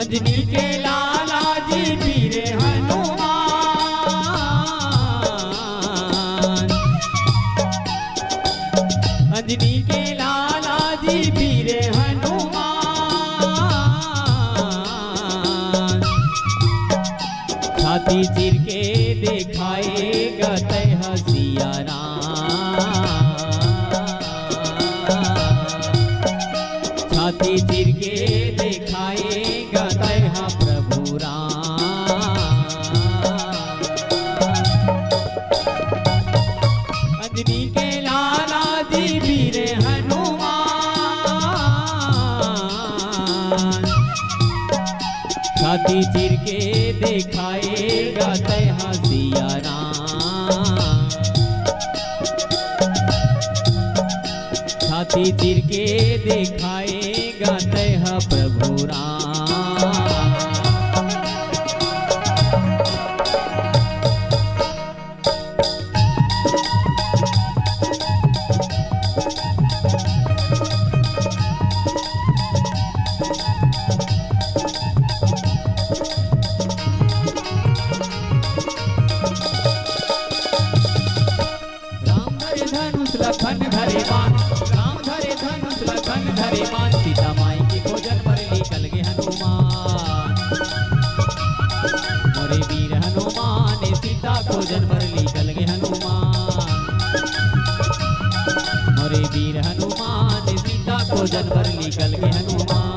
अंजनी के लाला जी वीर हनुमान, अंजनी के लाला जी वीर हनुमान, छाती चीर के दिखाएगा तय हसिया राम, छाती चीर के दिखाएगा तय प्रभु राम। अंजनी के लाला जी वीर हनुमान, छाती चीर के दिखाएगा तय हसिया राम, छाती चीर के दिखाएगा तय प्रभु राम। लखन धरे बाण, राम धरे धनुष लखन धरे बाण, सीता माई के खोजन पर निकल गए हनुमान, मोरे वीर हनुमान सीता खोजन पर निकल गए हनुमान, मोरे वीर हनुमान सीता खोजन पर निकल गए हनुमान।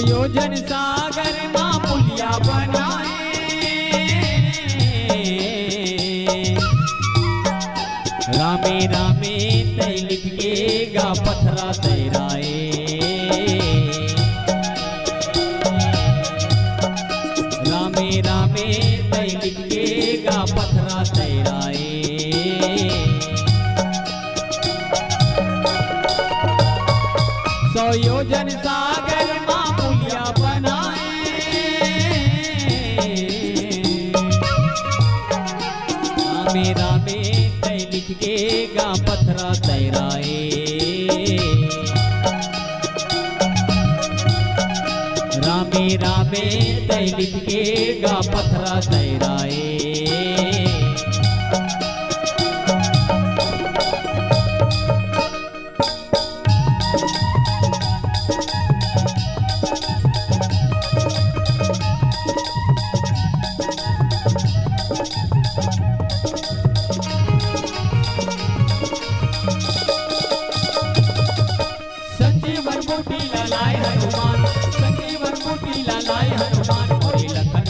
योजन सागर मां पुलिया बनाए, रामे रामे तय लिखेगा पथरा तैराए, रामे रामे तय लिखेगा पथरा तैराए, सौ योजन सागर मेरा में तय लिखेगा पथरा तैराए, रामे रामे तय लिखेगा पथरा तैराए।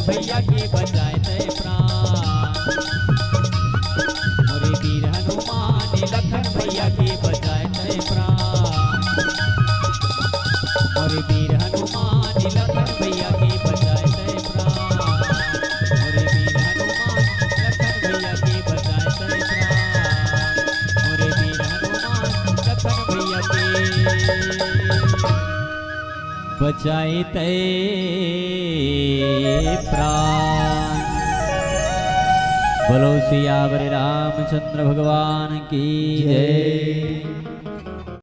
भैया के बचाए तय प्राण, मोरे वीर हनुमान लखन भैया के बचाए तय प्राण, मोरे वीर हनुमान लखन भैया के बचाए तय प्राण, मोरे वीर हनुमान लखन भैया के बचाए तय प्राण, मोरे वीर हनुमान लखन भैया के बचाए तय प्राण। बोलो सियावर रामचंद्र भगवान की जय।